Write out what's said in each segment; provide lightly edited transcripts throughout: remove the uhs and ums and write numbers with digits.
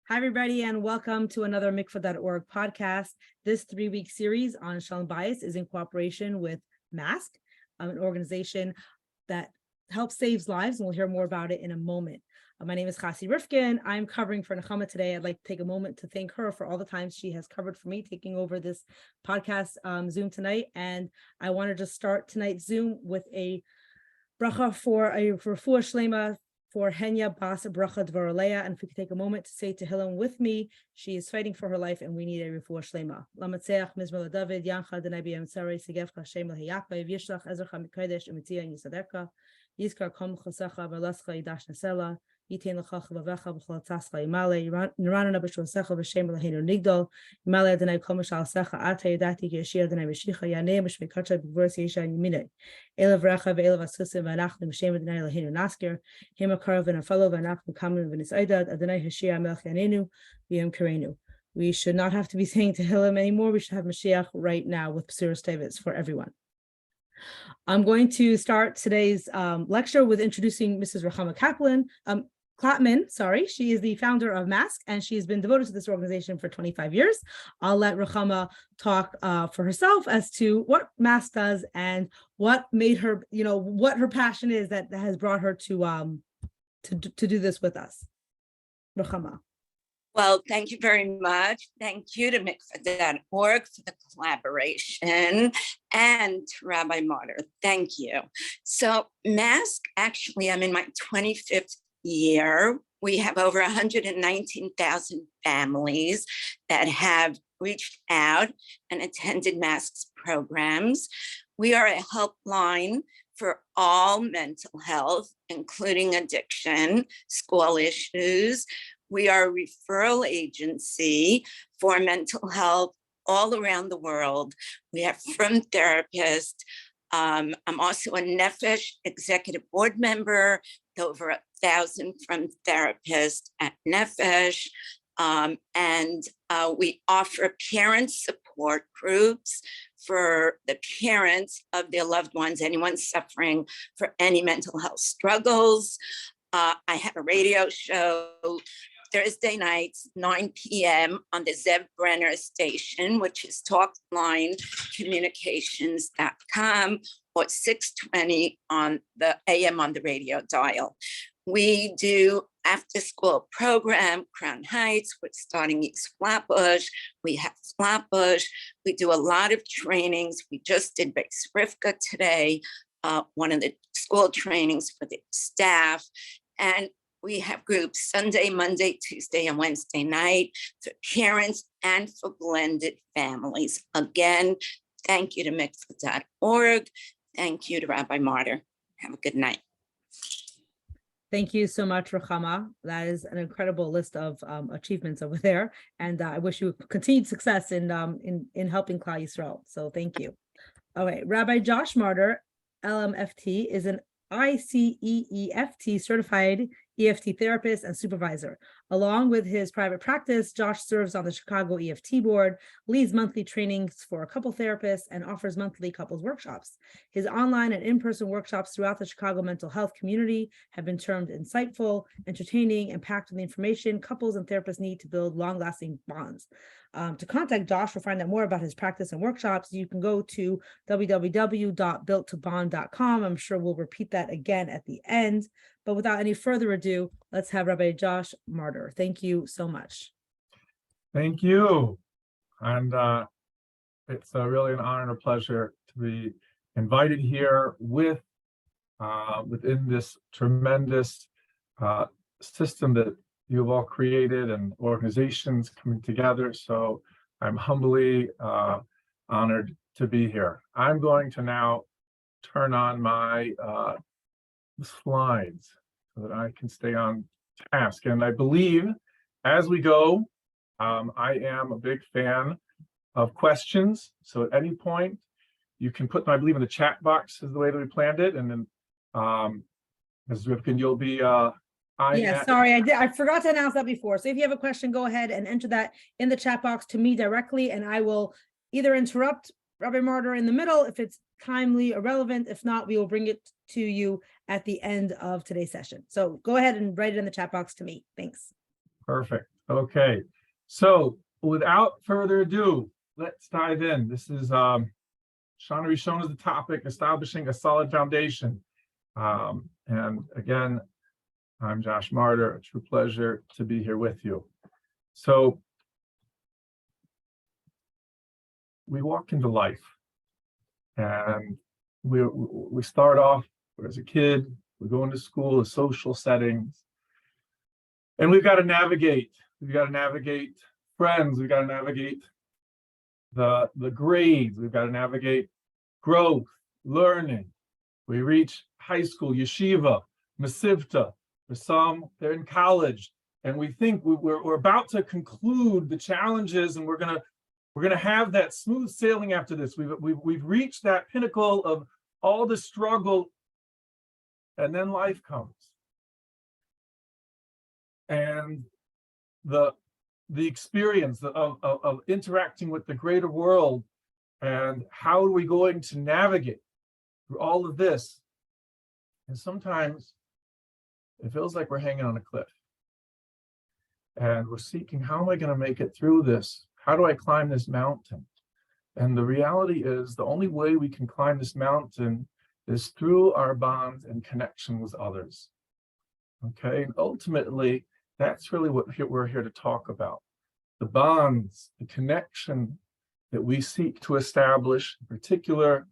Hi, everybody, and welcome to another mikvah.org podcast. This 3-week series on Shalom Bayis is in cooperation with MASK, an organization that helps save lives, and we'll hear more about it in a moment. My name is Chassi Rifkin. I'm covering for Nechama today. I'd like to take a moment to thank her for all the times she has covered for me, taking over this podcast Zoom tonight. And I wanted to start tonight's Zoom with a bracha for a refuah shlema for Henya Bas Bracha Dvaraleya. And if we could take a moment to say Tehillim with me, she is fighting for her life and we need a refuah shlema. Lamatzeach Mizmor David Yancha Denai B'Yam Tzarei Sigevcha Shem LeHayakov Yishlach Ezracha Mikodesh Umitzia Yisaderka Yizkar Kom Chosecha Velascha Yidash Nesela Yitain Lechacha Vavecha B'Chol Tzascha Yimale Nirana B'Shuasecha V'Shem Leheinu Nigdol Yimale Adonai Kol Mishal Secha Ata Yadati Yeshir Adonai Meshicha Yanei Mishmei Kacha B'Gvuras Yesha Yimine Elav Recha Ve'elav Asusim V'Anachnu M'Shem Adonai Leheinu Nasker Hema Karav V'Nafalo V'Anachnu Kamen V'Nisaydad Adonai Hashia Melech Yanenu V'Yem Karenu. We should not have to be saying Tehillim anymore. We should have Mashiach right now with Psuros Tevis for everyone. I'm going to start today's lecture with introducing Mrs. Ruchama Klapman, sorry. She is the founder of MASK, and she's been devoted to this organization for 25 years. I'll let Ruchama talk for herself as to what MASK does and what made her, what her passion is that has brought her to do this with us. Ruchama. Well, thank you very much. Thank you to mikvah.org for the collaboration, and Rabbi Marder, thank you. So MASK, actually, I'm in my 25th year. We have over 119,000 families that have reached out and attended MASK's programs. We are a helpline for all mental health, including addiction, school issues. We are a referral agency for mental health all around the world. We have from therapists. I'm also a Nefesh executive board member, over 1,000 from therapists at Nefesh. And we offer parent support groups for the parents of their loved ones, anyone suffering for any mental health struggles. I have a radio show Thursday nights, 9 p.m. on the Zev Brenner station, which is talklinecommunications.com, or 620 on the AM on the radio dial. We do after-school program, Crown Heights. We're starting East Flatbush. We have Flatbush. We do a lot of trainings. We just did Bayis Rivka today, one of the school trainings for the staff. And we have groups Sunday, Monday, Tuesday, and Wednesday night for parents and for blended families. Again, thank you to mikvah.org. Thank you to Rabbi Marder. Have a good night. Thank you so much, Ruchama. That is an incredible list of achievements over there, and I wish you continued success in helping Klal Yisrael. So thank you. All right, Rabbi Josh Marder, LMFT, is an ICEEFT certified EFT therapist and supervisor. Along with his private practice, Josh serves on the Chicago EFT board, leads monthly trainings for couple therapists, and offers monthly couples workshops. His online and in-person workshops throughout the Chicago mental health community have been termed insightful, entertaining, and packed with the information couples and therapists need to build long-lasting bonds. To contact Josh or find out more about his practice and workshops, you can go to www.builttobond.com. I'm sure we'll repeat that again at the end. But without any further ado, let's have Rabbi Josh Marder. Thank you so much. Thank you. And it's really an honor and a pleasure to be invited here within this tremendous system that you've all created and organizations coming together. So I'm humbly honored to be here. I'm going to now turn on my slides so that I can stay on task. And I believe as we go, I am a big fan of questions. So at any point, you can put them, I believe, in the chat box is the way that we planned it. And then Ms. Rivkin, you'll be sorry, I forgot to announce that before. So if you have a question, go ahead and enter that in the chat box to me directly, and I will either interrupt Rabbi Marder in the middle if it's timely or relevant. If not, we will bring it to you at the end of today's session. So go ahead and write it in the chat box to me. Thanks. Perfect. Okay, so without further ado, let's dive in. This is Shana Rishona is the topic, establishing a solid foundation. And again, I'm Josh Marder. A true pleasure to be here with you. So we walk into life, and we start off as a kid. We go into school, the social settings, and we've got to navigate. We've got to navigate friends. We've got to navigate the grades. We've got to navigate growth, learning. We reach high school, yeshiva, masivta. For some, they're in college, and we think we're about to conclude the challenges, and we're gonna have that smooth sailing after this. We've reached that pinnacle of all the struggle, and then life comes, and the experience of interacting with the greater world, and how are we going to navigate through all of this? And sometimes it feels like we're hanging on a cliff, and we're seeking, how am I going to make it through this? How do I climb this mountain? And the reality is, the only way we can climb this mountain is through our bonds and connection with others. Okay, and ultimately, that's really what we're here to talk about. The bonds, the connection that we seek to establish, in particular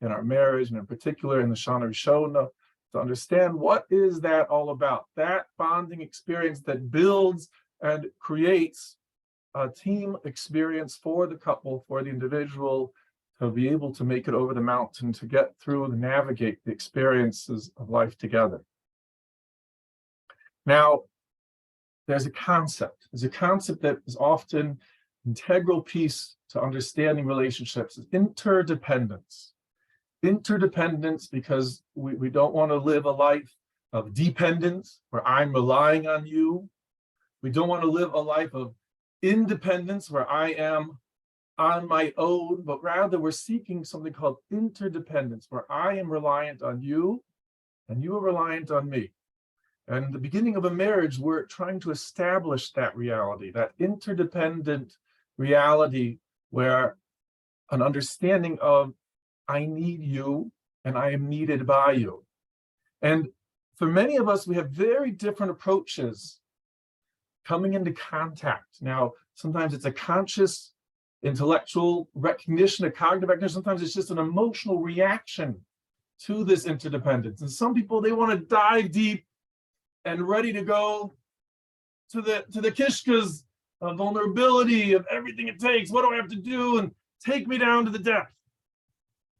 in our marriage, and in particular in the Shana Rishona, to understand what is that all about, that bonding experience that builds and creates a team experience for the couple, for the individual, to be able to make it over the mountain, to get through and navigate the experiences of life together. Now, there's a concept that is often an integral piece to understanding relationships, is interdependence. Interdependence, because we don't want to live a life of dependence where I'm relying on you. We don't want to live a life of independence where I am on my own, but rather we're seeking something called interdependence, where I am reliant on you and you are reliant on me. And in the beginning of a marriage, we're trying to establish that reality, that interdependent reality, where an understanding of I need you and I am needed by you. And for many of us, we have very different approaches coming into contact. Now, sometimes it's a conscious intellectual recognition, a cognitive recognition. Sometimes it's just an emotional reaction to this interdependence. And some people, they want to dive deep and ready to go to the kishkas of vulnerability, of everything it takes. What do I have to do? And take me down to the depth.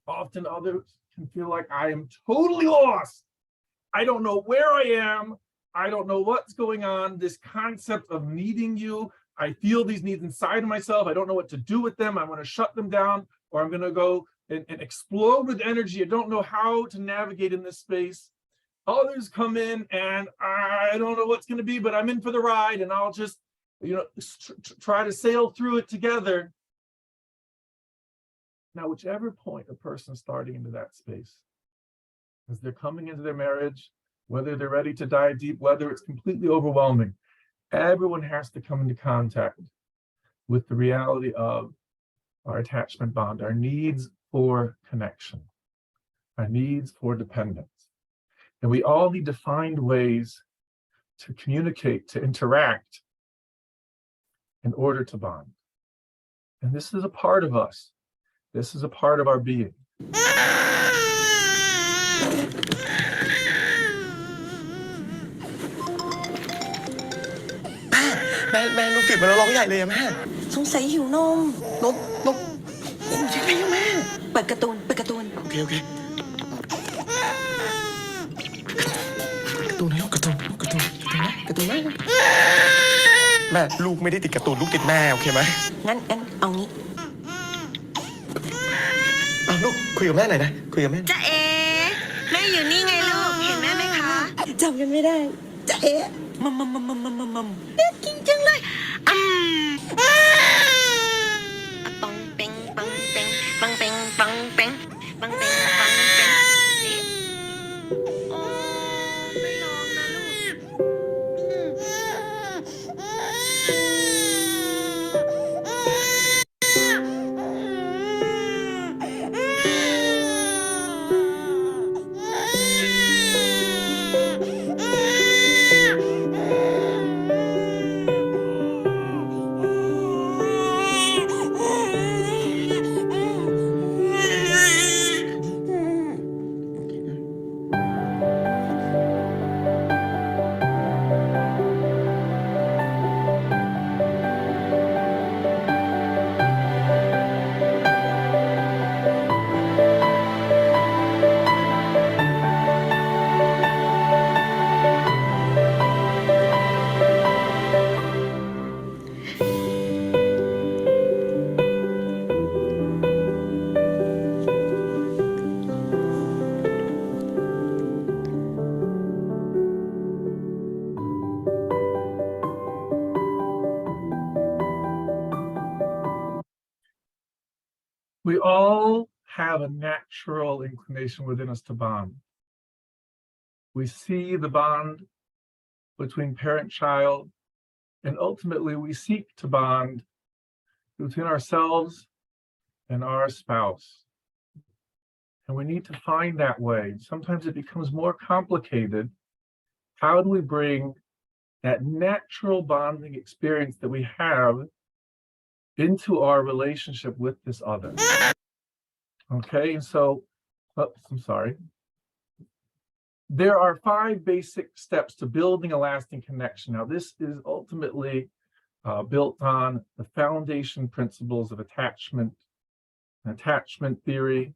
Often others can feel like I am totally lost. I don't know where I am. I don't know what's going on. This concept of needing you, I feel these needs inside of myself. I don't know what to do with them. I want to shut them down, or I'm going to go and explode with energy. I don't know how to navigate in this space. Others come in and I don't know what's going to be, but I'm in for the ride, and I'll just, try to sail through it together. Now, whichever point a person is starting into that space, as they're coming into their marriage, whether they're ready to dive deep, whether it's completely overwhelming, everyone has to come into contact with the reality of our attachment bond, our needs for connection, our needs for dependence. And we all need to find ways to communicate, to interact in order to bond. And this is a part of us. This is a part of our being. แม่ลูกศิษย์มันร้องใหญ่เลยอะแม่สงสัยหิวนมนมใช่ไหมแม่เปิดการ์ตูนโอเคการ์ตูนนะลูกการ์ตูนนะแม่ลูกไม่ได้ติดการ์ตูนลูกติดแม่โอเคไหมงั้นเอางี้ลูกคุยกับแม่หน่อยนะคุยกับแม่จ๊ะเอ๋แม่อยู่นี่ไงลูกเห็นแม่ไหมคะจำกันไม่ได้จ๊ะเอ๋มัมกินจังเลยปังเป่งปังเป่งปังเป่งปังเป่งปังเป่งปังเป่งโอ้ไม่ร้องนะลูก We all have a natural inclination within us to bond. We see the bond between parent-child, and ultimately we seek to bond between ourselves and our spouse. And we need to find that way. Sometimes it becomes more complicated. How do we bring that natural bonding experience that we have into our relationship with this other? Okay, and so, I'm sorry. There are 5 basic steps to building a lasting connection. Now, this is ultimately built on the foundation principles of attachment theory,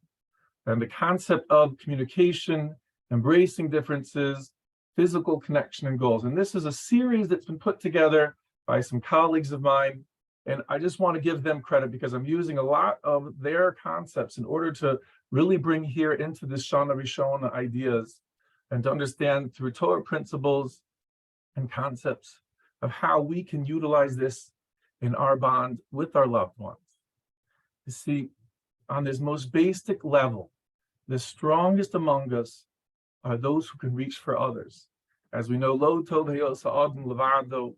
and the concept of communication, embracing differences, physical connection, and goals. And this is a series that's been put together by some colleagues of mine. And I just want to give them credit because I'm using a lot of their concepts in order to really bring here into this Shana Rishona ideas and to understand through Torah principles and concepts of how we can utilize this in our bond with our loved ones. You see, on this most basic level, the strongest among us are those who can reach for others. As we know, lo tov hayos ha'adam levado,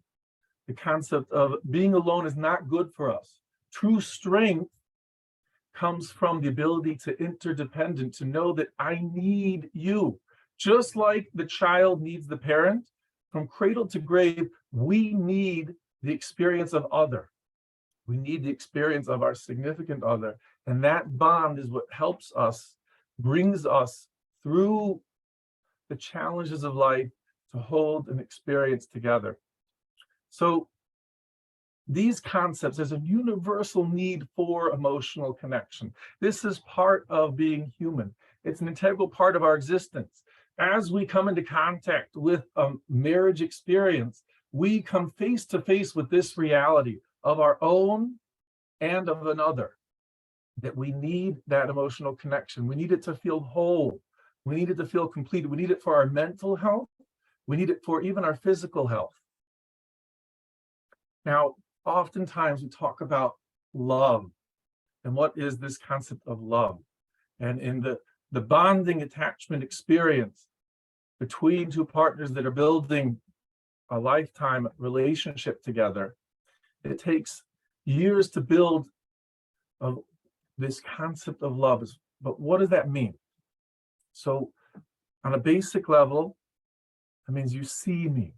the concept of being alone is not good for us. True strength comes from the ability to interdependent, to know that I need you. Just like the child needs the parent, from cradle to grave, we need the experience of other. We need the experience of our significant other. And that bond is what helps us, brings us through the challenges of life to hold an experience together. So these concepts, there's a universal need for emotional connection. This is part of being human. It's an integral part of our existence. As we come into contact with a marriage experience, we come face to face with this reality of our own and of another, that we need that emotional connection. We need it to feel whole. We need it to feel complete. We need it for our mental health. We need it for even our physical health. Now, oftentimes we talk about love and what is this concept of love. And in the bonding attachment experience between two partners that are building a lifetime relationship together, it takes years to build this concept of love. But what does that mean? So on a basic level, it means you see me.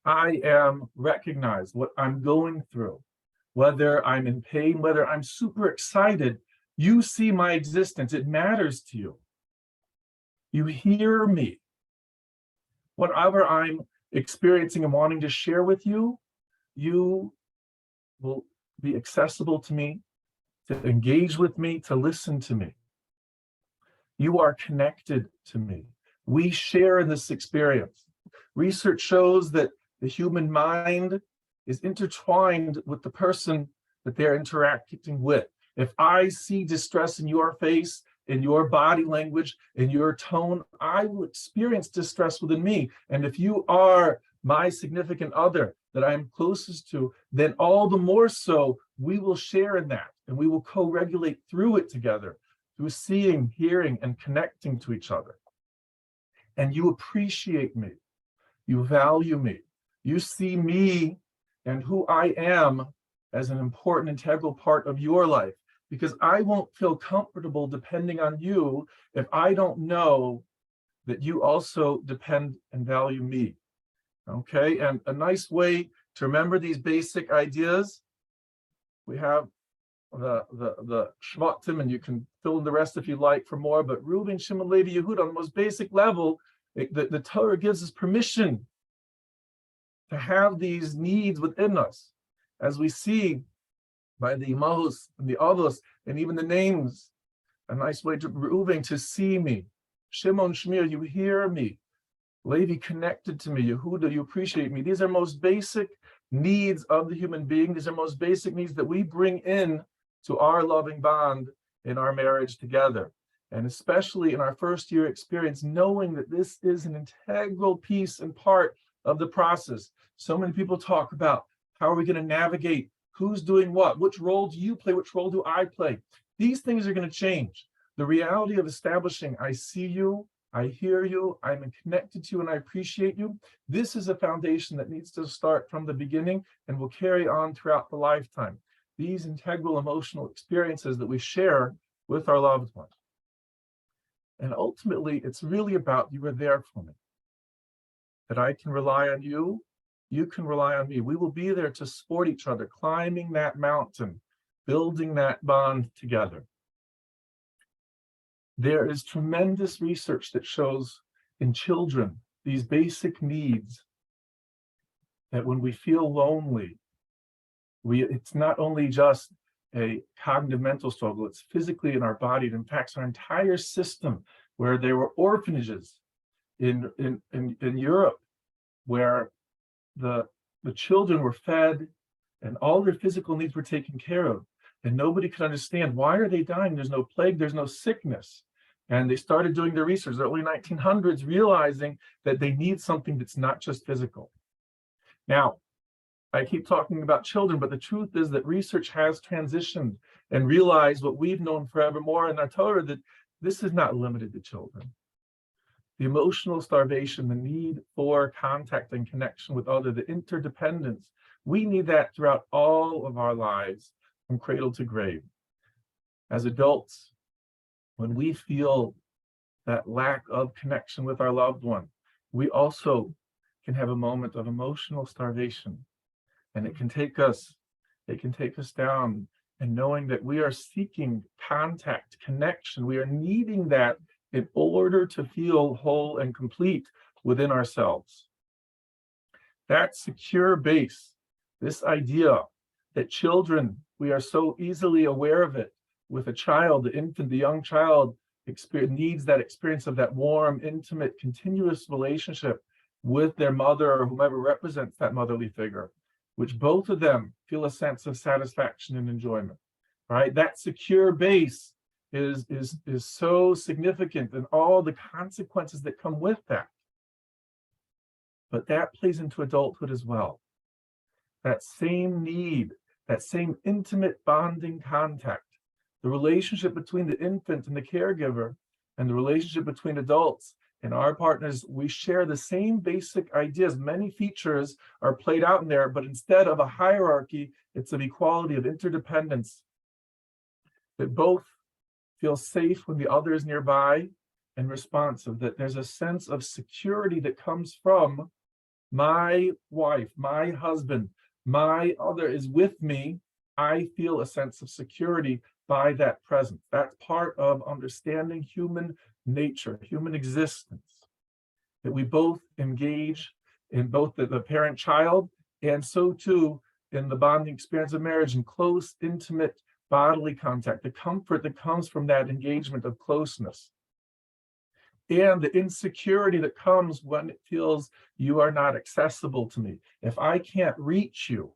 I am recognized, what I'm going through, whether I'm in pain, whether I'm super excited, you see my existence. It matters to you. You hear me. Whatever I'm experiencing and wanting to share with you, you will be accessible to me, to engage with me, to listen to me. You are connected to me. We share in this experience. Research shows that the human mind is intertwined with the person that they're interacting with. If I see distress in your face, in your body language, in your tone, I will experience distress within me. And if you are my significant other that I'm closest to, then all the more so we will share in that, and we will co-regulate through it together, through seeing, hearing, and connecting to each other. And you appreciate me, you value me, you see me and who I am as an important, integral part of your life, because I won't feel comfortable depending on you if I don't know that you also depend and value me. Okay, and a nice way to remember these basic ideas, we have the Shvatim, and you can fill in the rest if you like for more, but Reuben, Shimon, Levi, Yehuda, on the most basic level, the Torah gives us permission to have these needs within us, as we see by the Imahos and the Avos, and even the names. A nice way to Reuben, to see me. Shimon, Shmir, you hear me. Levi, connected to me. Yehuda, you appreciate me. These are most basic needs of the human being. These are most basic needs that we bring in to our loving bond in our marriage together. And especially in our first year experience, knowing that this is an integral piece and part of the process. So many people talk about how are we going to navigate Who's doing what? Which role do you play? Which role do I play? These things are going to change. The reality of establishing, I see you, I hear you, I'm connected to you, and I appreciate you. This is a foundation that needs to start from the beginning and will carry on throughout the lifetime. These integral emotional experiences that we share with our loved ones. And ultimately, it's really about you are there for me. That I can rely on you, you can rely on me. We will be there to support each other, climbing that mountain, building that bond together. There is tremendous research that shows in children these basic needs, that when we feel lonely, it's not only just a cognitive mental struggle, it's physically in our body. It impacts our entire system, where there were orphanages in Europe where the children were fed and all their physical needs were taken care of. And nobody could understand, why are they dying? There's no plague, there's no sickness. And they started doing their research, the early 1900s, realizing that they need something that's not just physical. Now, I keep talking about children, but the truth is that research has transitioned and realized what we've known forevermore in our Torah, that this is not limited to children. The emotional starvation, the need for contact and connection with others, the interdependence, we need that throughout all of our lives, from cradle to grave. As adults, when we feel that lack of connection with our loved one, we also can have a moment of emotional starvation. And it can take us down, and knowing that we are seeking contact, connection, we are needing that in order to feel whole and complete within ourselves. That secure base, this idea that children, we are so easily aware of it. With a child, the infant, the young child needs that experience of that warm, intimate, continuous relationship with their mother or whomever represents that motherly figure, which both of them feel a sense of satisfaction and enjoyment, right? That secure base is so significant, and all the consequences that come with that. But that plays into adulthood as well. That same need, that same intimate bonding contact, the relationship between the infant and the caregiver, and the relationship between adults and our partners, we share the same basic ideas. Many features are played out in there, but instead of a hierarchy, it's of equality, of interdependence, that both feel safe when the other is nearby and responsive, that there's a sense of security that comes from my wife, my husband, my other is with me. I feel a sense of security by that presence. That's part of understanding human nature, human existence, that we both engage in both the parent-child, and so too in the bonding experience of marriage, and close, intimate bodily contact, the comfort that comes from that engagement of closeness, and the insecurity that comes when it feels you are not accessible to me. If I can't reach you,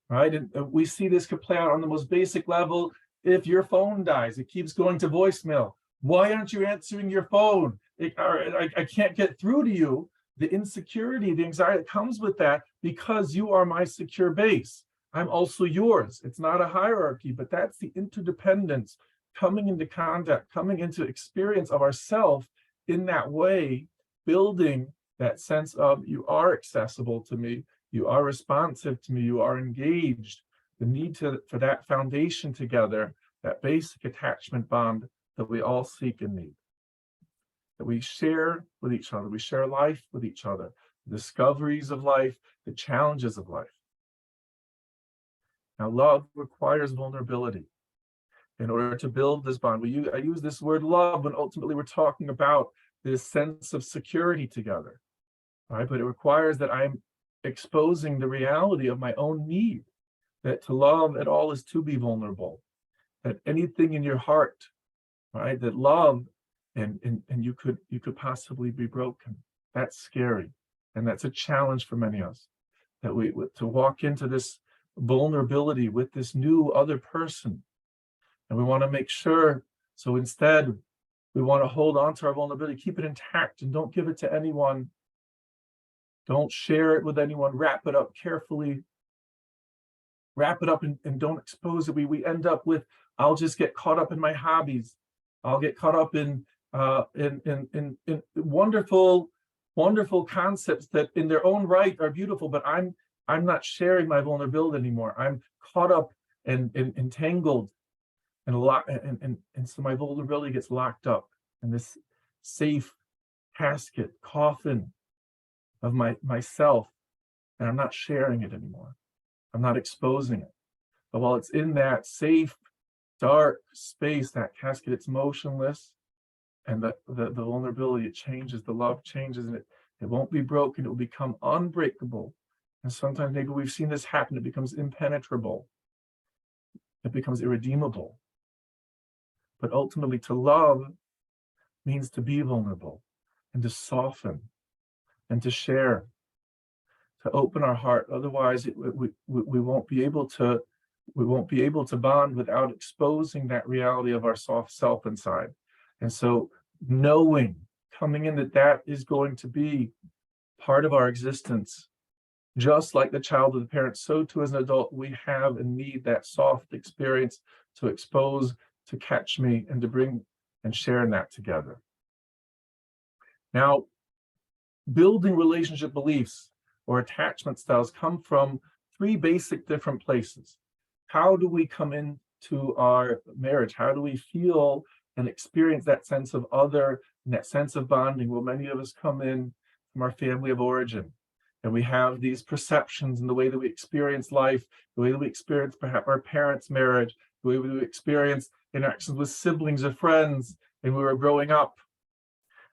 right? And we see this could play out on the most basic level. If your phone dies, it keeps going to voicemail. Why aren't you answering your phone? I can't get through to you. The insecurity, the anxiety that comes with that, because you are my secure base. I'm also yours. It's not a hierarchy, but that's the interdependence, coming into contact, coming into experience of ourself in that way, building that sense of you are accessible to me, you are responsive to me, you are engaged. The need for that foundation together, that basic attachment bond that we all seek and need, that we share with each other. We share life with each other, the discoveries of life, the challenges of life. Now, love requires vulnerability in order to build this bond. I use this word love when ultimately we're talking about this sense of security together, right? But it requires that I'm exposing the reality of my own need, that to love at all is to be vulnerable, that anything in your heart, right, that love and you could possibly be broken. That's scary, and that's a challenge for many of us, that we to walk into this vulnerability with this new other person, and we want to make sure. So instead, we want to hold on to our vulnerability, keep it intact, and don't give it to anyone. Don't share it with anyone. Wrap it up carefully. wrap it up and don't expose it, we end up with, I'll just get caught up in my hobbies. I'll get caught up in wonderful concepts that in their own right are beautiful, but I'm not sharing my vulnerability anymore. I'm caught up and entangled and so my vulnerability gets locked up in this safe casket, coffin of myself, and I'm not sharing it anymore. I'm not exposing it. But while it's in that safe, dark space, that casket, it's motionless, and the vulnerability, it changes, the love changes, and it won't be broken, it will become unbreakable. And sometimes maybe we've seen this happen, it becomes impenetrable. It becomes irredeemable. But ultimately, to love means to be vulnerable and to soften and to share, to open our heart. Otherwise, we won't be able to bond without exposing that reality of our soft self inside. And so knowing, coming in that is going to be part of our existence, just like the child of the parent, so too as an adult, we have and need that soft experience to expose, to catch me, and to bring and share in that together. Now, building relationship beliefs or attachment styles come from three basic different places. How do we come into our marriage? How do we feel and experience that sense of other and that sense of bonding? Well, many of us come in from our family of origin, and we have these perceptions in the way that we experience life, the way that we experience perhaps our parents' marriage, the way we experience interactions with siblings or friends when we were growing up.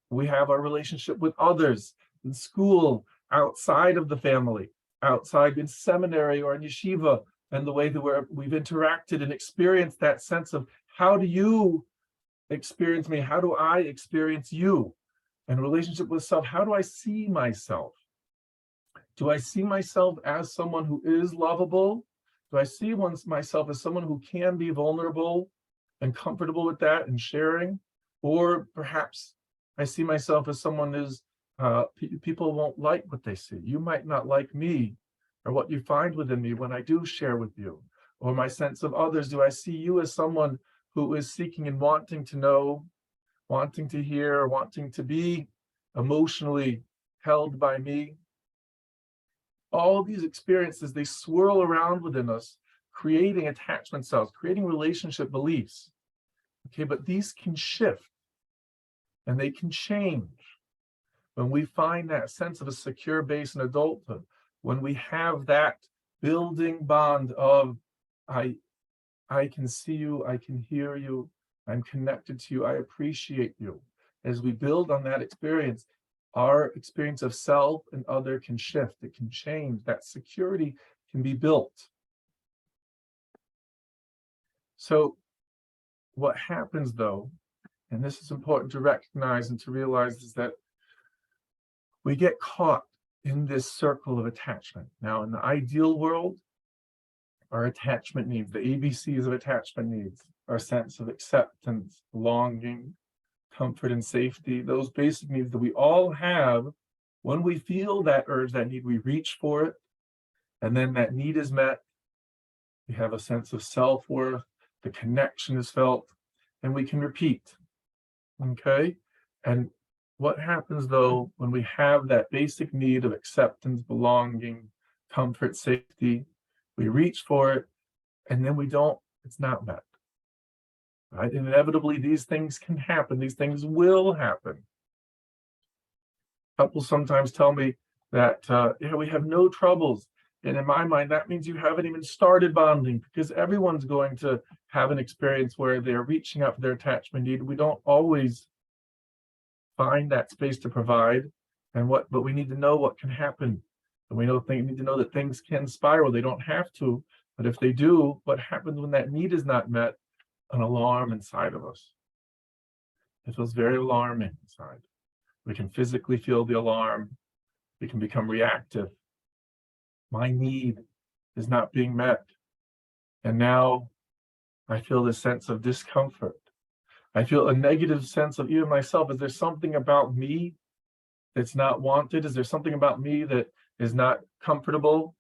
We have our relationship with others in school, outside of the family, outside in seminary or in yeshiva, and the way that we've interacted and experienced that sense of, how do you experience me? How do I experience you? And relationship with self, how do I see myself? Do I see myself as someone who is lovable? Do I see myself as someone who can be vulnerable and comfortable with that and sharing? Or perhaps I see myself as someone who's, people won't like what they see. You might not like me or what you find within me when I do share with you. Or my sense of others, do I see you as someone who is seeking and wanting to know, wanting to hear, wanting to be emotionally held by me? All these experiences, they swirl around within us, creating attachment styles, creating relationship beliefs. Okay, but these can shift and they can change when we find that sense of a secure base in adulthood, when we have that building bond of, I can see you, I can hear you, I'm connected to you, I appreciate you. As we build on that experience, our experience of self and other can shift, it can change, that security can be built. So what happens though, and this is important to recognize and to realize, is that we get caught in this circle of attachment. Now, in the ideal world, our attachment needs, the ABCs of attachment needs, our sense of acceptance, belonging, comfort, and safety, those basic needs that we all have. When we feel that urge, that need, we reach for it, and then that need is met. We have a sense of self-worth, the connection is felt, and we can repeat. Okay? And what happens though when we have that basic need of acceptance, belonging, comfort, safety, we reach for it, and then it's not met. Right? Inevitably, these things can happen. These things will happen. Couples sometimes tell me that, we have no troubles. And in my mind, that means you haven't even started bonding, because everyone's going to have an experience where they're reaching out for their attachment need. We don't always find that space to provide, but we need to know what can happen. And we need to know that things can spiral. They don't have to, but if they do, what happens when that need is not met? An alarm inside of us. It feels very alarming inside. We can physically feel the alarm. We can become reactive. My need is not being met. And now I feel this sense of discomfort. I feel a negative sense of even myself. Is there something about me that's not wanted? Is there something about me that is not comfortable?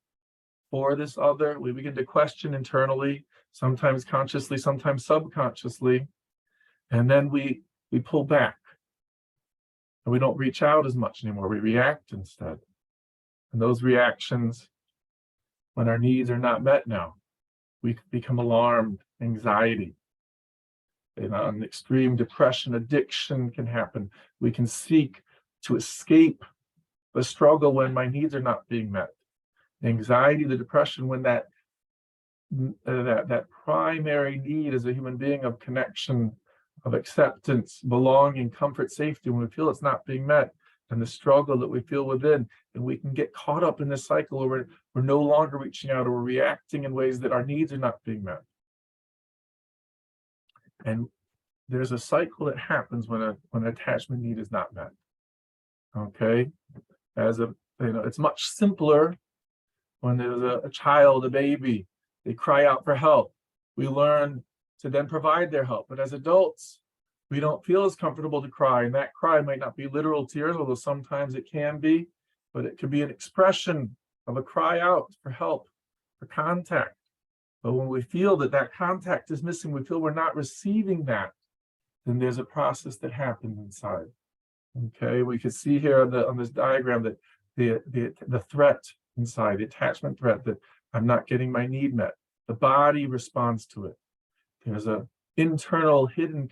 for this other. We begin to question internally, sometimes consciously, sometimes subconsciously, and then we pull back. And we don't reach out as much anymore. We react instead. And those reactions, when our needs are not met now, we become alarmed, anxiety. An extreme depression, addiction can happen. We can seek to escape the struggle when my needs are not being met. The anxiety, the depression, when that primary need as a human being of connection, of acceptance, belonging, comfort, safety, when we feel it's not being met, and the struggle that we feel within, and we can get caught up in this cycle where we're no longer reaching out or we're reacting in ways that our needs are not being met. And there's a cycle that happens when an attachment need is not met. Okay, it's much simpler when there's a child, a baby, they cry out for help. We learn to then provide their help. But as adults, we don't feel as comfortable to cry, and that cry might not be literal tears, although sometimes it can be, but it could be an expression of a cry out for help, for contact. But when we feel that contact is missing, we feel we're not receiving that, then there's a process that happens inside. Okay, we can see here on this diagram that the threat inside, the attachment threat, that I'm not getting my need met. The body responds to it. There's an internal hidden,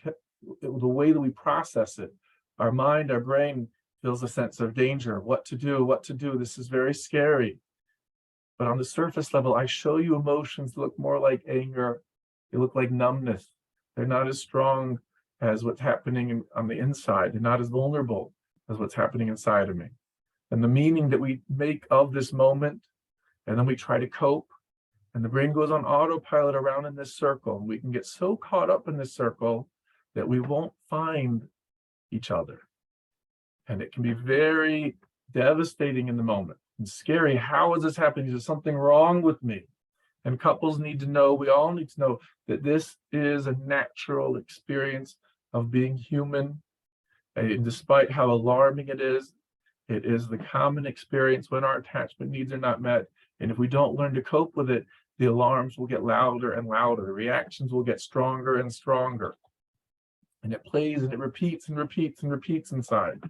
the way that we process it. Our mind, our brain feels a sense of danger, what to do. This is very scary. But on the surface level, I show you emotions that look more like anger. They look like numbness. They're not as strong as what's happening on the inside. They're not as vulnerable as what's happening inside of me. And the meaning that we make of this moment, and then we try to cope, and the brain goes on autopilot around in this circle. And we can get so caught up in this circle that we won't find each other. And it can be very devastating in the moment and scary. How is this happening? Is there something wrong with me? And couples need to know, we all need to know, that this is a natural experience of being human. And despite how alarming it is the common experience when our attachment needs are not met. And if we don't learn to cope with it, the alarms will get louder and louder. The reactions will get stronger and stronger. And it plays and it repeats and repeats and repeats inside.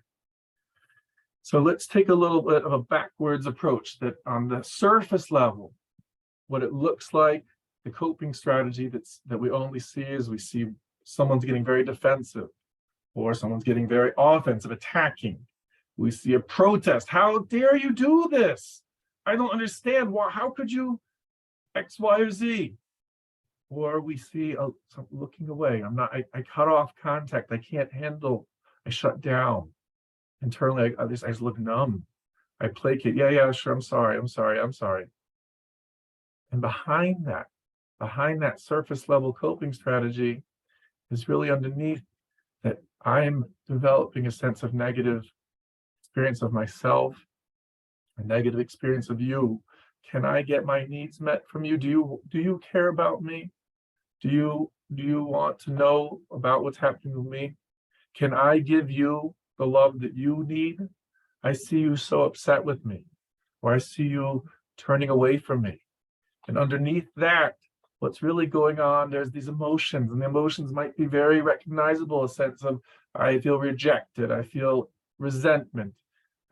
So let's take a little bit of a backwards approach, that on the surface level, what it looks like, the coping strategy that we only see is we see someone's getting very defensive, or someone's getting very offensive, attacking. We see a protest. How dare you do this? I don't understand. How could you X, Y, or Z? Or we see looking away. I cut off contact. I can't handle. I shut down. Internally, I just look numb. I placate. Yeah, sure. I'm sorry. And behind that surface level coping strategy is really underneath that I'm developing a sense of negative experience of myself, a negative experience of you. Can I get my needs met from you? Do you care about me? Do you want to know about what's happening with me? Can I give you the love that you need? I see you so upset with me, or I see you turning away from me. And underneath that, what's really going on, there's these emotions, and the emotions might be very recognizable, a sense of, I feel rejected, I feel resentment,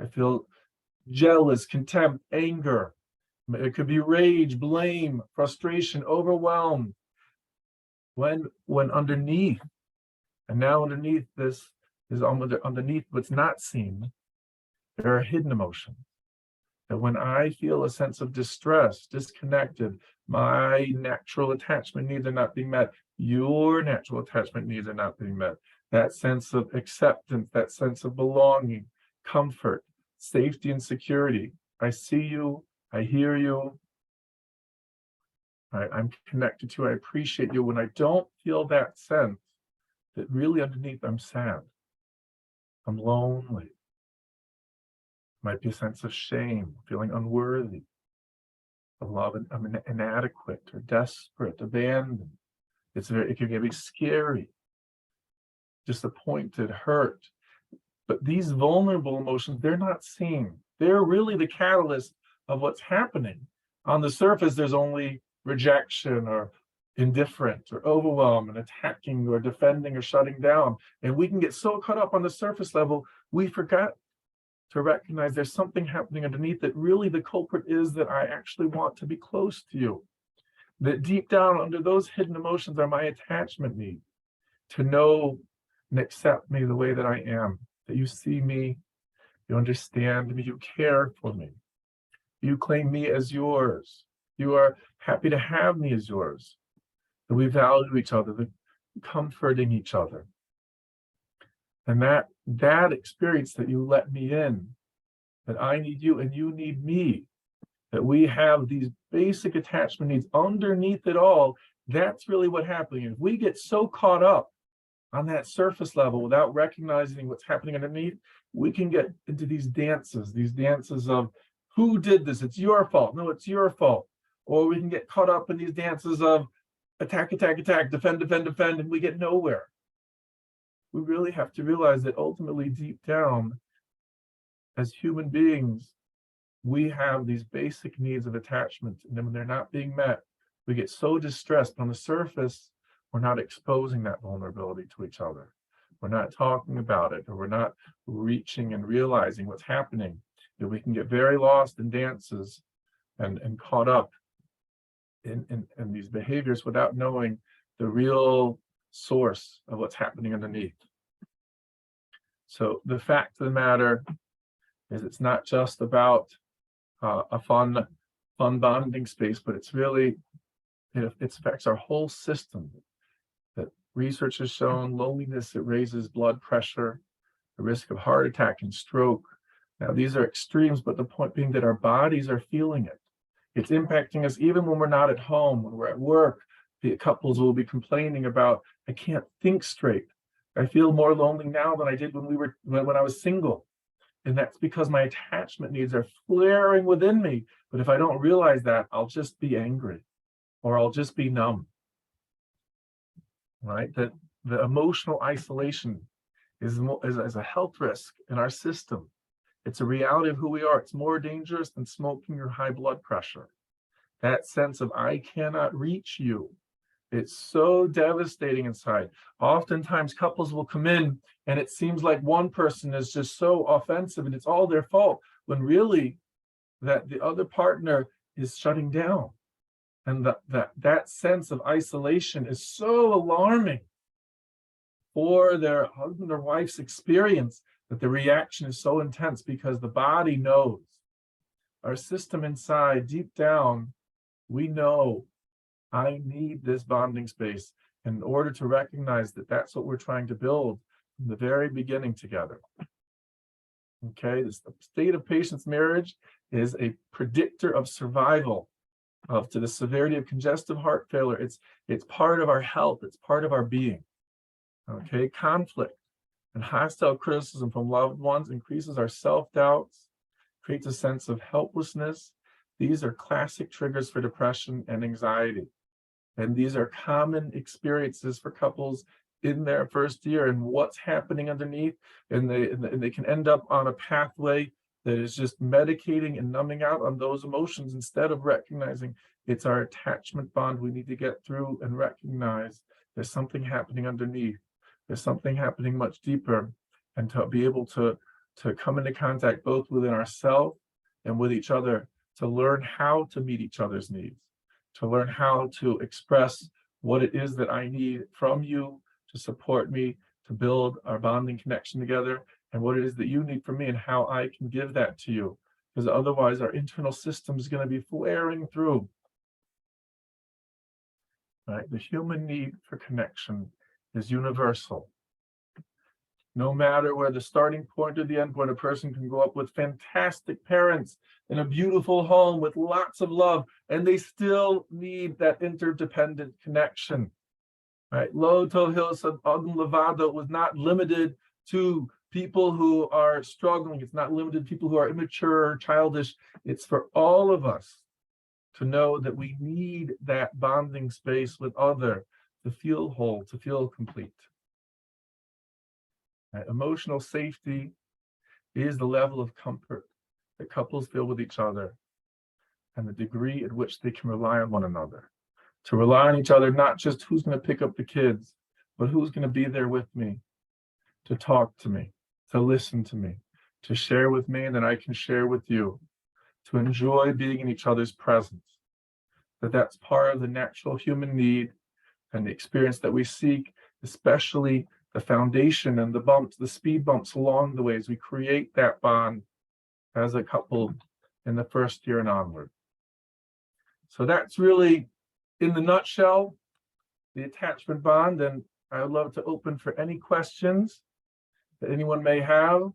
I feel jealous, contempt, anger. It could be rage, blame, frustration, overwhelm. When underneath, and now underneath this is underneath what's not seen, there are hidden emotions. That when I feel a sense of distress, disconnected, my natural attachment needs are not being met, your natural attachment needs are not being met. That sense of acceptance, that sense of belonging, comfort, safety, and security. I see you, I hear you, I'm connected to you, I appreciate you. When I don't feel that sense, that really underneath I'm sad, I'm lonely. Might be a sense of shame, feeling unworthy of love, and I'm inadequate or desperate, abandoned. It can be scary, disappointed, hurt. But these vulnerable emotions, they're not seen. They're really the catalyst of what's happening On the surface, there's only rejection or indifferent or overwhelm and attacking or defending or shutting down. And we can get so caught up on the surface level, we forgot to recognize there's something happening underneath that really the culprit is that I actually want to be close to you. That deep down under those hidden emotions are my attachment need to know and accept me the way that I am, that you see me, you understand me, you care for me. You claim me as yours. You are happy to have me as yours. That we value each other, that comforting each other. And that experience that you let me in, that I need you and you need me, that we have these basic attachment needs underneath it all, that's really what's happening. If we get so caught up on that surface level without recognizing what's happening underneath, we can get into these dances of who did this? It's your fault. No, it's your fault. Or we can get caught up in these dances of attack, attack, attack, defend, defend, defend, and we get nowhere. We really have to realize that ultimately deep down, as human beings, we have these basic needs of attachment, and then when they're not being met, we get so distressed. On the surface, we're not exposing that vulnerability to each other. We're not talking about it, or we're not reaching and realizing what's happening. That we can get very lost in dances and caught up in these behaviors without knowing the real source of what's happening underneath. So the fact of the matter is it's not just about a fun bonding space, but it's really, it affects our whole system. That research has shown loneliness, it raises blood pressure, the risk of heart attack and stroke. Now, these are extremes, but the point being that our bodies are feeling it. It's impacting us even when we're not at home, when we're at work. The couples will be complaining about, I can't think straight. I feel more lonely now than I did when I was single. And that's because my attachment needs are flaring within me. But if I don't realize that, I'll just be angry or I'll just be numb. Right? That the emotional isolation is a health risk in our system. It's a reality of who we are. It's more dangerous than smoking or high blood pressure. That sense of I cannot reach you. It's so devastating inside. Oftentimes couples will come in and it seems like one person is just so offensive and it's all their fault, when really that the other partner is shutting down. And that sense of isolation is so alarming for their husband or wife's experience, that the reaction is so intense because the body knows. Our system inside, deep down, we know I need this bonding space in order to recognize that that's what we're trying to build from the very beginning together. Okay, the state of patient's marriage is a predictor of survival, to the severity of congestive heart failure. It's part of our health. It's part of our being. Okay, conflict and hostile criticism from loved ones increases our self-doubts, creates a sense of helplessness. These are classic triggers for depression and anxiety. And these are common experiences for couples in their first year, and what's happening underneath. And they can end up on a pathway that is just medicating and numbing out on those emotions instead of recognizing it's our attachment bond we need to get through and recognize there's something happening underneath. There's something happening much deeper, and to be able to come into contact both within ourselves and with each other, to learn how to meet each other's needs, to learn how to express what it is that I need from you to support me, to build our bonding connection together, and what it is that you need from me and how I can give that to you. Because otherwise our internal system is going to be flaring through. Right? The human need for connection is universal. No matter where the starting point or the end point, a person can grow up with fantastic parents in a beautiful home with lots of love, and they still need that interdependent connection. Right? Lo tohil adam levado was not limited to people who are struggling. It's not limited to people who are immature or childish. It's for all of us to know that we need that bonding space with other to feel whole, to feel complete. Emotional safety is the level of comfort that couples feel with each other. and the degree at which they can rely on one another. To rely on each other, not just who's going to pick up the kids, but who's going to be there with me, to talk to me, to listen to me, to share with me, and then I can share with you, to enjoy being in each other's presence. That's part of the natural human need and the experience that we seek, especially the foundation and the bumps, the speed bumps along the way as we create that bond as a couple in the first year and onward. So that's really, in the nutshell, the attachment bond. And I would love to open for any questions that anyone may have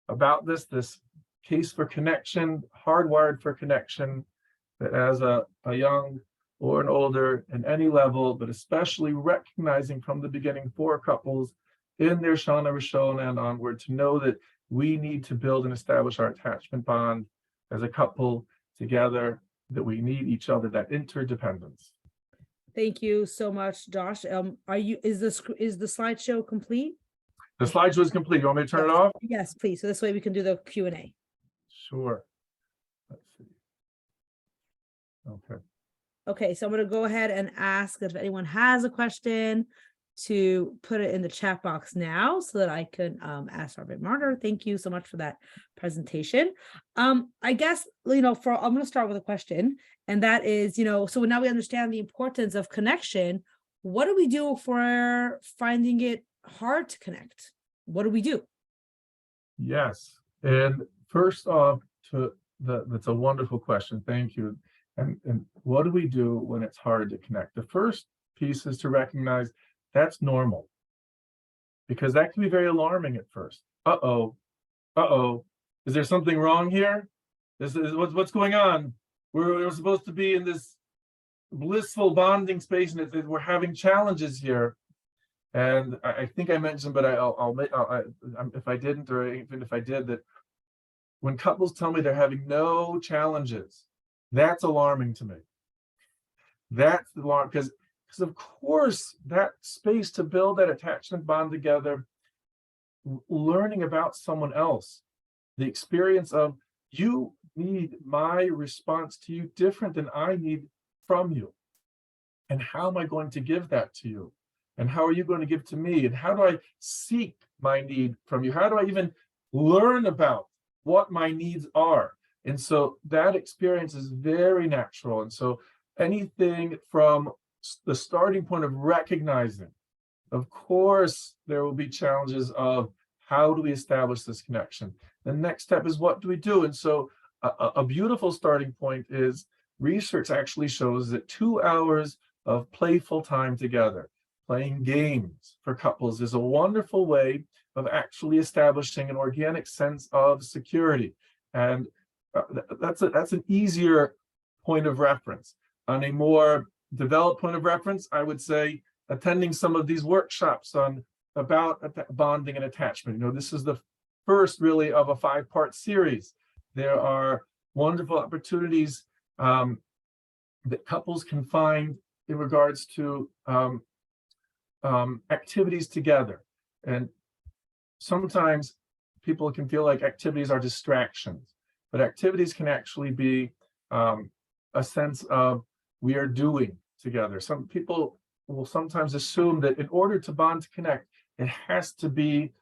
about this case for connection, hardwired for connection, that as a young or an older in any level, but especially recognizing from the beginning for couples in their Shana, Rishona, and onward, to know that we need to build and establish our attachment bond as a couple together, that we need each other, that interdependence. Thank you so much, Josh. Is the slideshow complete? The slideshow is complete. You want me to turn it off? Yes, please. So this way we can do the Q&A. Sure. Let's see. Okay. Okay, so I'm going to go ahead and ask if anyone has a question to put it in the chat box now so that I can ask Rabbi Marder. Thank you so much for that presentation. I guess, I'm going to start with a question, and that is, so now we understand the importance of connection. What do we do if we're finding it hard to connect? What do we do? Yes. And first off, that's a wonderful question. Thank you. And what do we do when it's hard to connect? The first piece is to recognize that's normal, because that can be very alarming at first. Uh-oh, is there something wrong here? What's going on? We're supposed to be in this blissful bonding space, and we're having challenges here. And I think I mentioned, but if I didn't, or even if I did, that when couples tell me they're having no challenges, that's alarming to me. That's alarming, because of course that space to build that attachment bond together, learning about someone else, the experience of you need my response to you different than I need from you. And how am I going to give that to you? And how are you going to give to me? And how do I seek my need from you? How do I even learn about what my needs are? And so that experience is very natural. And so anything from the starting point of recognizing, of course, there will be challenges of how do we establish this connection? The next step is what do we do? And so a beautiful starting point is research actually shows that 2 hours of playful time together, playing games for couples, is a wonderful way of actually establishing an organic sense of security. And that's an easier point of reference. On a more developed point of reference, I would say attending some of these workshops about bonding and attachment. This is the first really of a 5-part series. There are wonderful opportunities that couples can find in regards to activities together. And sometimes people can feel like activities are distractions, but activities can actually be a sense of we are doing together. Some people will sometimes assume that in order to bond, to connect, it has to be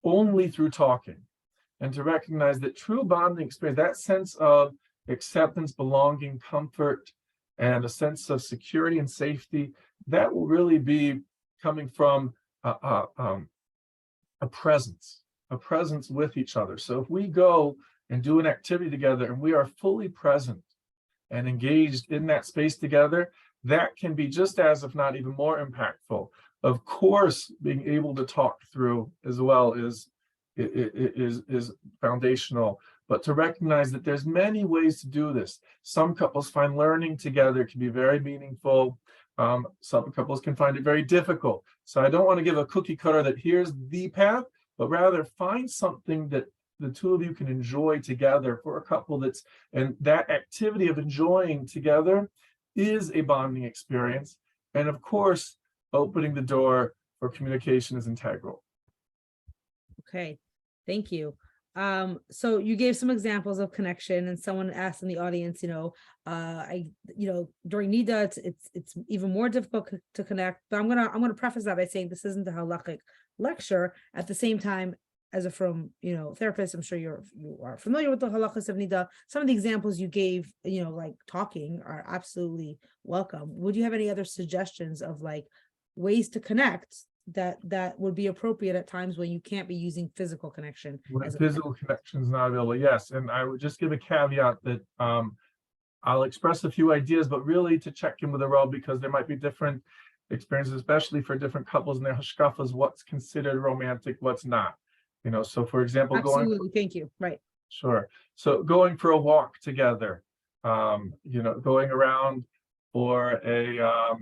only through talking. And to recognize that true bonding experience, that sense of acceptance, belonging, comfort, and a sense of security and safety, that will really be coming from a presence with each other. So if we go and do an activity together and we are fully present and engaged in that space together, that can be just as, if not even more impactful. Of course, being able to talk through as well is foundational, but to recognize that there's many ways to do this. Some couples find learning together can be very meaningful. Some couples can find it very difficult. So I don't want to give a cookie cutter that here's the path, but rather find something that the two of you can enjoy together for a couple and that activity of enjoying together is a bonding experience. And of course, opening the door for communication is integral. Okay, thank you. So you gave some examples of connection, and someone asked in the audience, during Nida, it's even more difficult to connect. But I'm gonna preface that by saying this isn't a halachic lecture. At the same time, as a therapist, I'm sure you are familiar with the halachas of Nida. Some of the examples you gave, like talking, are absolutely welcome. Would you have any other suggestions of like ways to connect that would be appropriate at times when you can't be using physical connection? When physical connection is not available, yes. And I would just give a caveat that I'll express a few ideas, but really to check in with the Rabbi, because there might be different experiences, especially for different couples and their hashkafas, what's considered romantic, what's not. So for example, thank you. Right. Sure. So going for a walk together, going around for a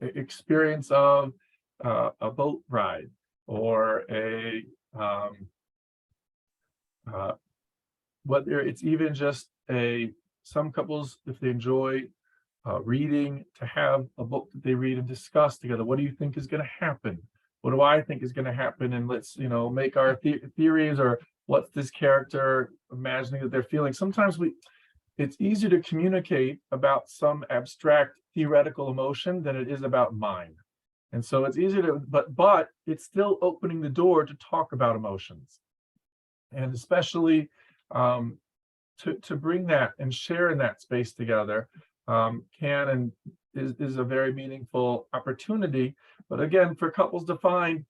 experience of a boat ride, or whether it's even just some couples, if they enjoy reading, to have a book that they read and discuss together. What do you think is going to happen? What do I think is going to happen? And let's, make our theories, or what's this character imagining that they're feeling. Sometimes it's easier to communicate about some abstract theoretical emotion than it is about mine. And so it's easier to, but it's still opening the door to talk about emotions. And especially to bring that and share in that space together is a very meaningful opportunity. But again, for couples to find,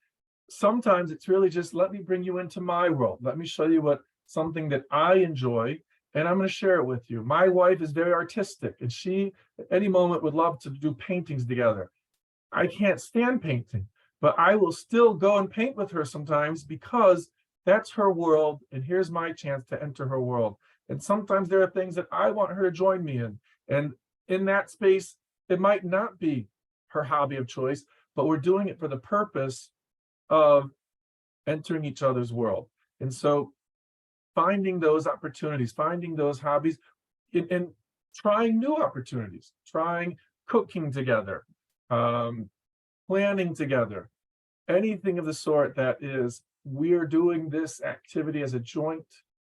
sometimes it's really just, let me bring you into my world. Let me show you something that I enjoy, and I'm going to share it with you. My wife is very artistic, and she at any moment would love to do paintings together. I can't stand painting, but I will still go and paint with her sometimes, because that's her world, and here's my chance to enter her world. And sometimes there are things that I want her to join me in. And in that space, it might not be her hobby of choice, but we're doing it for the purpose of entering each other's world. And so finding those opportunities, finding those hobbies, and trying new opportunities, trying cooking together, planning together, anything of the sort that is, we're doing this activity as a joint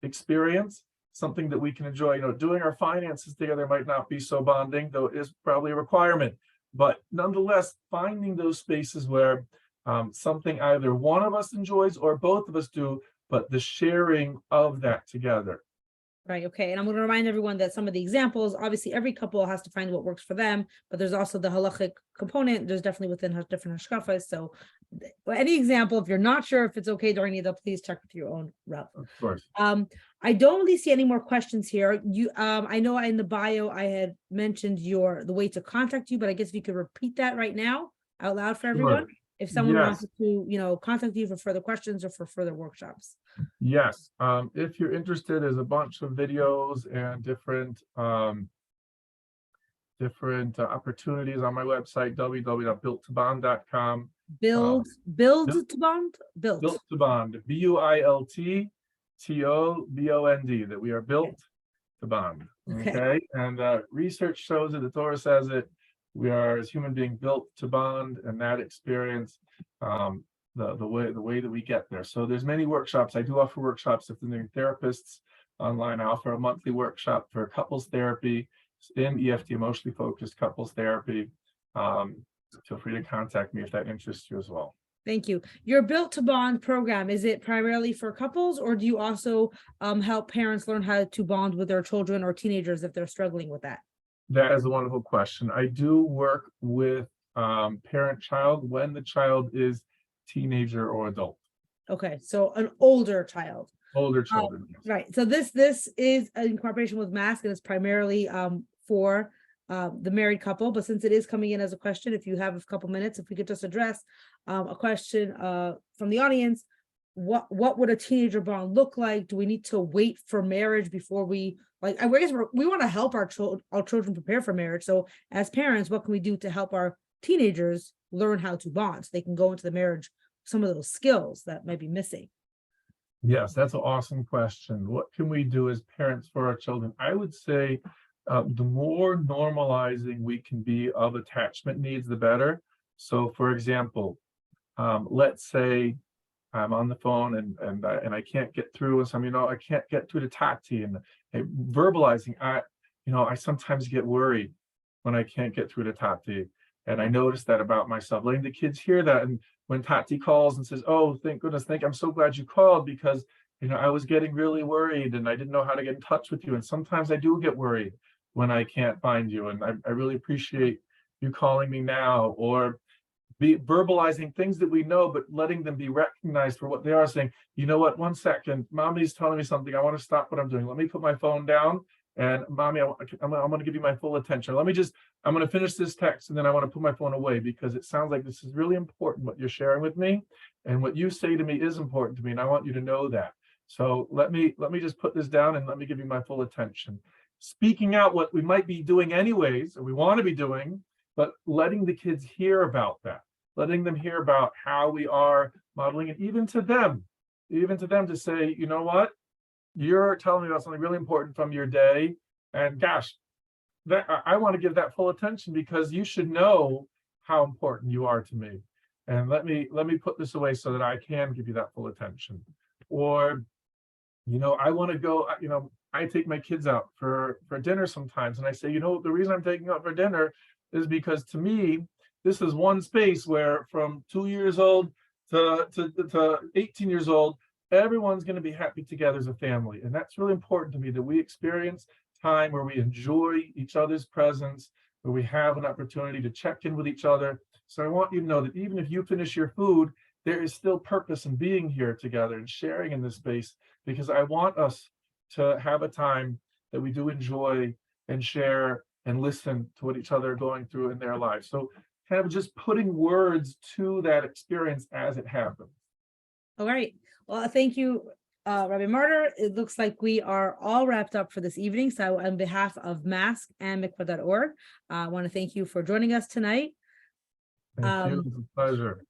experience, something that we can enjoy. Doing our finances together might not be so bonding, though it is probably a requirement. But nonetheless, finding those spaces where something either one of us enjoys or both of us do, but the sharing of that together. Right. Okay. And I'm going to remind everyone that some of the examples, obviously every couple has to find what works for them, but there's also the halachic component. There's definitely within different hashkafas. So any example, if you're not sure if it's okay during Nida, please check with your own rep. Of course. I don't really see any more questions here. I know in the bio, I had mentioned the way to contact you, but I guess if you could repeat that right now out loud for everyone. Sure. If someone wants to, contact you for further questions or for further workshops. Yes. If you're interested, there's a bunch of videos and different opportunities on my website, www.builttobond.com. Build to bond? Built to bond. BUILTTOBOND, that we are built to bond. Okay. And research shows it, the Torah says it. We are, as human beings, built to bond, and that experience, the way that we get there. So there's many workshops. I do offer workshops if they're therapists online. I offer a monthly workshop for couples therapy in EFT, emotionally focused couples therapy. Feel free to contact me if that interests you as well. Thank you. Your Built to Bond program, is it primarily for couples, or do you also help parents learn how to bond with their children or teenagers if they're struggling with that? That is a wonderful question. I do work with parent-child when the child is teenager or adult. Okay, so an older child. Older children. Yes. Right. So this is in cooperation with Mask, and it's primarily for the married couple. But since it is coming in as a question, if you have a couple minutes, if we could just address a question from the audience, what would a teenager bond look like? Do we need to wait for marriage before we? I guess we want to help our children prepare for marriage. So as parents, what can we do to help our teenagers learn how to bond so they can go into the marriage, some of those skills that might be missing? Yes, that's an awesome question. What can we do as parents for our children? I would say the more normalizing we can be of attachment needs, the better. So for example, let's say I'm on the phone and I can't get through, and some, I can't get through to Tati, and verbalizing, I sometimes get worried when I can't get through to Tati. And I notice that about myself, letting the kids hear that. And when Tati calls and says, "Oh, thank goodness, I'm so glad you called, because I was getting really worried and I didn't know how to get in touch with you." And sometimes I do get worried when I can't find you. And I really appreciate you calling me now, or be verbalizing things that we know, but letting them be recognized for what they are, saying, "You know what, 1 second, mommy's telling me something. I want to stop what I'm doing. Let me put my phone down. And mommy, I'm going to give you my full attention. I'm going to finish this text, and then I want to put my phone away, because it sounds like this is really important, what you're sharing with me, and what you say to me is important to me. And I want you to know that. So let me just put this down and let me give you my full attention." Speaking out what we might be doing anyways, or we want to be doing, but letting the kids hear about that, letting them hear about how we are modeling it, even to them to say, "You know what? You're telling me about something really important from your day, and gosh, that I want to give that full attention, because you should know how important you are to me. And let me put this away so that I can give you that full attention." Or, I want to go, I take my kids out for dinner sometimes, and I say, the reason I'm taking out for dinner is because, to me, this is one space where from 2 years old to 18 years old, everyone's going to be happy together as a family. And that's really important to me, that we experience time where we enjoy each other's presence, where we have an opportunity to check in with each other. So I want you to know that even if you finish your food, there is still purpose in being here together and sharing in this space, because I want us to have a time that we do enjoy and share and listen to what each other are going through in their lives. So kind of just putting words to that experience as it happens. All right. Well, thank you, Rabbi Marder. It looks like we are all wrapped up for this evening. So on behalf of Mask and mikvah.org, I want to thank you for joining us tonight. Thank you. It's a pleasure.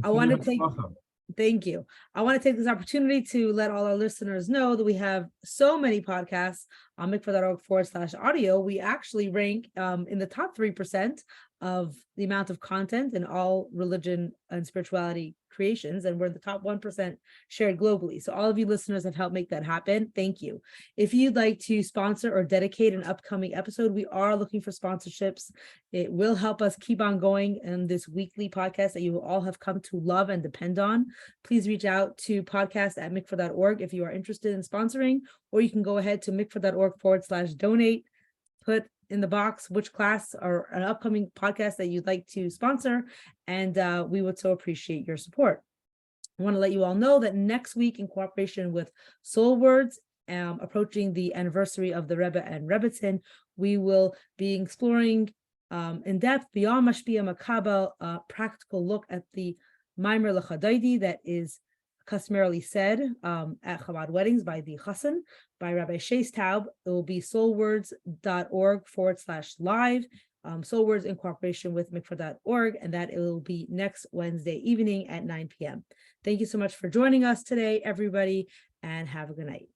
I want to take Awesome. Thank you. I want to take this opportunity to let all our listeners know that we have so many podcasts on mikvah.org/audio. We actually rank in the top 3% of the amount of content in all religion and spirituality creations, and we're in the top 1% shared globally. So all of you listeners have helped make that happen. Thank you. If you'd like to sponsor or dedicate an upcoming episode, we are looking for sponsorships. It will help us keep on going in this weekly podcast that you will all have come to love and depend on. Please reach out to podcast@mikvah.org if you are interested in sponsoring, or you can go ahead to mikvah.org/donate. Put in the box which class or an upcoming podcast that you'd like to sponsor, and we would so appreciate your support. I want to let you all know that next week, in cooperation with Soul Words, approaching the anniversary of the Rebbe and Rebbetzin, we will be exploring in depth, beyond Mashpia Makabel, a practical look at the Maimer L'Chadaydi that is customarily said at Chabad weddings by the Chassan, by Rabbi Shais Taub. It will be soulwords.org/live, Soul Words in cooperation with mikvah.org, and that it will be next Wednesday evening at 9 p.m. Thank you so much for joining us today, everybody, and have a good night.